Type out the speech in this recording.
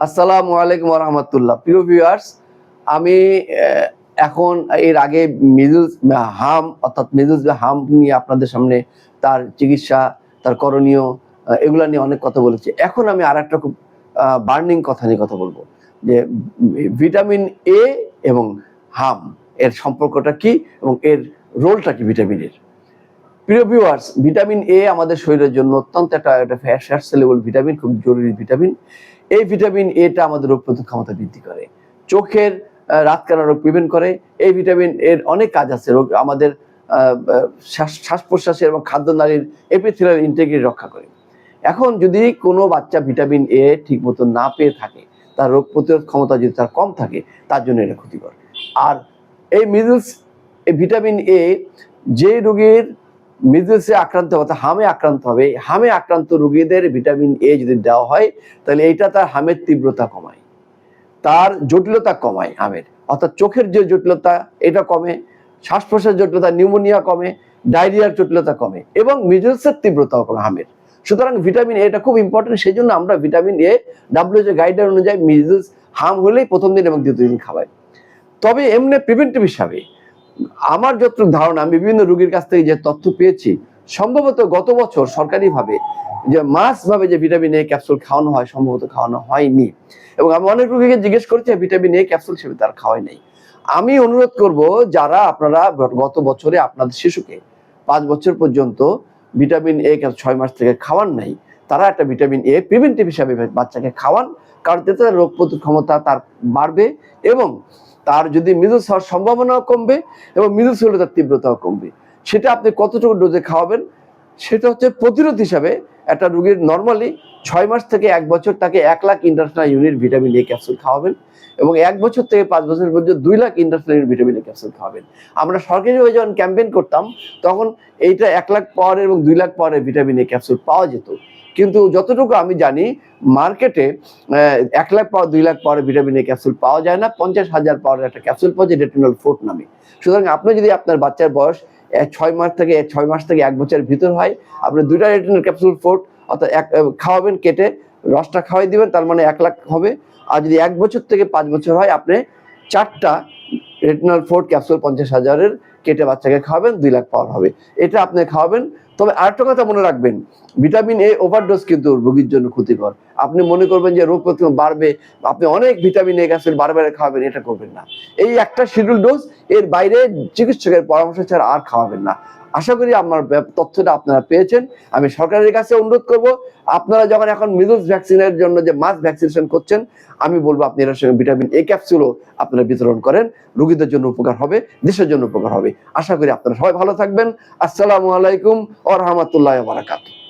আসসালামু আলাইকুম ওয়া রাহমাতুল্লাহ। প্রিয় ভিউয়ার্স, আমি এখন এর আগে মিজলস হাম অর্থাৎ মিজলস বা হাম নিয়ে আপনাদের সামনে তার চিকিৎসা, তার করণীয় এগুলা নিয়ে অনেক কথা বলেছি। এখন আমি আরেকটা খুব বার্নিং কথা নিয়ে কথা বলবো যে ভিটামিন এ এবং হাম এর সম্পর্কটা কি এবং এর রোলটা কি ভিটামিনের। প্রিয় ভিউয়ার্স, ভিটামিন এ আমাদের শরীরের জন্য অত্যন্ত একটা ফ্যাট সলিউবল ভিটামিন, খুব জরুরি ভিটামিন। এই ভিটামিন এটা আমাদের রোগ প্রতিরোধ ক্ষমতা বৃদ্ধি করে, চোখের রাতকানা রোগ প্রিভেন্ট করে। এই ভিটামিন এর অনেক কাজ আছে, রোগ আমাদের শ্বাস প্রশ্বাসের এবং খাদ্যনালীর এপিথেলিয়াল ইন্টিগ্রিটি রক্ষা করে। এখন যদি কোনো বাচ্চা ভিটামিন এ ঠিক মতো না পেয়ে থাকে, তার রোগ প্রতিরোধ ক্ষমতা যদি তার কম থাকে, তার জন্য এটা ক্ষতিকর। আর এই মিজলস, এই ভিটামিন এ যে রোগীর মিজলসে আক্রান্ত হবে, হামে আক্রান্ত হবে, হামে আক্রান্ত রোগীদের ভিটামিন এ যদি দেওয়া হয়, তাহলে এইটা তার হামের তীব্রতা কমায়, তার জটিলতা কমায় হামের, অর্থাৎ চোখের যে জটিলতা এটা কমে, শ্বাস প্রশ্বাসের জটিলতা, নিউমোনিয়া কমে, ডায়রিয়ার জটিলতা কমে এবং মিজলসের তীব্রতাও কমে হামের। সুতরাং ভিটামিন এটা খুব ইম্পর্টেন্ট। সেই জন্য আমরা ভিটামিন এ WHO গাইডলাইন অনুযায়ী মিজলস হাম হলেই প্রথম দিন এবং দ্বিতীয় দিন খাওয়াই। তবে এমনি প্রিভেন্টিভ হিসাবে আমার যতটুকু ধারণা, আমি বিভিন্ন রোগীর কাছ থেকে যে তথ্য পেয়েছি, সম্ভবত গত বছর সরকারিভাবে যে মাস ভাবে যে ভিটামিন এ ক্যাপসুল খাওয়ানো হয়, সম্ভবত খাওয়ানো হয়নি। এবং আমি অনেক রোগীকে জিজ্ঞেস করছি ভিটামিন এ ক্যাপসুল হিসেবে তার খাওয়াই নাই। আমি অনুরোধ করব, যারা আপনারা গত বছরে আপনাদের শিশুকে 5 বছর পর্যন্ত ভিটামিন এ 6 মাস থেকে খাওয়ান নাই, তারা একটা ভিটামিন এ প্রিভেন্টিভ হিসাবে বাচ্চাকে খাওয়ান। কারণ এতে রোগ প্রতিরোধ ক্ষমতা তার বাড়বে এবং তার যদি মিজলস হওয়ার সম্ভাবনাও কমবে এবং মিজলস হলে তার তীব্রতাও কমবে। সেটা আপনি কতটুকু ডোজে খাওয়াবেন, সেটা হচ্ছে প্রতিরোধ হিসাবে। একটা রোগীর নর্মালি 6 মাস থেকে 1 বছর তাকে 1 lakh international unit vitamin A capsule খাওয়াবেন এবং 1 বছর থেকে 5 বছর পর্যন্ত 2 lakh international unit vitamin A capsule খাওয়াবেন। আমরা সরকারিভাবে যখন ক্যাম্পেইন করতাম, তখন এইটা 1 লাখ পাওয়ারের এবং 2 লাখ পাওয়ারের ভিটামিন এ ক্যাপসুল পাওয়া যেত। কিন্তু যতটুকু আমি জানি, মার্কেটে 1 লাখ পাওয়ার 2 লাখ পাওয়ারের ভিটামিন এ ক্যাপসুল পাওয়া যায় না। 50,000 পাওয়ারের একটা ক্যাপসুল পাওয়া যায় রেটিনল ফোর্ট নামে। সুতরাং আপনি যদি আপনার বাচ্চার বয়স 6 মাস থেকে 1 বছরের ভিতর হয়, আপনি 2টা রেটিনল ক্যাপসুল ফোর্ট অর্থাৎ খাওয়াবেন, কেটে রসটা খাওয়াই দিবেন, তার মানে 1 লাখ হবে। আর যদি 1 বছর থেকে 5 বছর হয়, আপনি 4টা রেটিনল ফোর্ট ক্যাপসুল 50,000-এর কেটে বাচ্চাকে খাওয়াবেন, 2 লাখ পাওয়ার হবে। এটা আপনি খাওয়াবেন। তবে আরেকটা কথা মনে রাখবেন, ভিটামিন এ ওভারডোজ কিন্তু রোগীর জন্য ক্ষতিকর। আপনি মনে করবেন যে রোগ প্রতিরোধ বাড়বে, আপনি অনেক ভিটামিন এ ক্যাপসুল বারবার খাওয়াবেন, এটা করবেন না। এই একটা শিডিউল ডোজ, এর বাইরে চিকিৎসকের পরামর্শ ছাড়া আর খাওয়াবেন না। আশা করি আমার তথ্যটা আপনারা পেয়েছেন। আমি সরকারের কাছে অনুরোধ করব, আপনারা যখন এখন মিজলস ভ্যাকসিনের জন্য যে মাস ভ্যাকসিনেশন করছেন, আমি বলবো আপনি এর সঙ্গে ভিটামিন এ ক্যাপসুলও আপনারা বিতরণ করেন। রোগীদের জন্য উপকার হবে, দেশের জন্য উপকার হবে। আশা করি আপনারা সবাই ভালো থাকবেন। আসসালামু আলাইকুম ওয়া রাহমাতুল্লাহি ওয়া বারাকাতুহু।